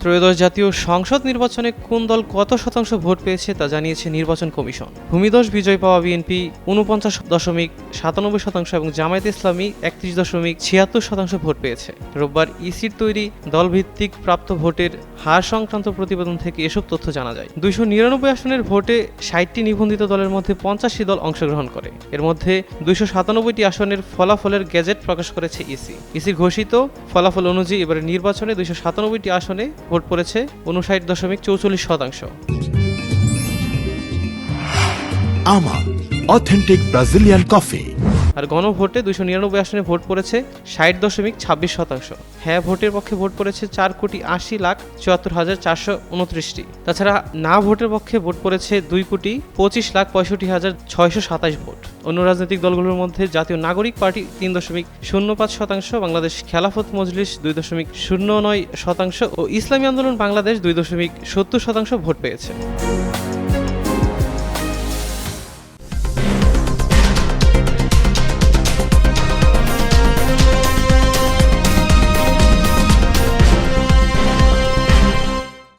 ত্রয়োদশ জাতীয় সংসদ নির্বাচনে কোন দল কত শতাংশ ভোট পেয়েছে তা জানিয়েছে নির্বাচন কমিশন। ভূমিধস বিজয় পাওয়া বিএনপি 49.97% এবং জামায়াতে ইসলামী 31.76% ভোট পেয়েছে। রোববার ইসির তৈরি দলভিত্তিক প্রাপ্ত ভোটের হার সংক্রান্ত প্রতিবেদন থেকে এসব তথ্য জানা যায়। 299 আসনের ভোটে 60টি নিবন্ধিত দলের মধ্যে 50টি দল অংশগ্রহণ করে। এর মধ্যে 297টি আসনের ফলাফলের গেজেট প্রকাশ করেছে ইসির ঘোষিত ফলাফল অনুযায়ী এবারের নির্বাচনে 297টি আসনে ভোট পড়েছে 59.44%। আমার অথেন্টিক ব্রাজিলিয়ান কফি। আর গণভোটে 299 আসনে ভোট পড়েছে 60.26%। হ্যাঁ ভোটের পক্ষে ভোট পড়েছে 4,80,74,429টি। তাছাড়া না ভোটের পক্ষে ভোট পড়েছে 2,25,65,627 ভোট। অন্য রাজনৈতিক দলগুলোর মধ্যে জাতীয় নাগরিক পার্টি 3.05%, বাংলাদেশ খেলাফত মজলিস 2.09% ও ইসলামী আন্দোলন বাংলাদেশ 2.70% ভোট পেয়েছে।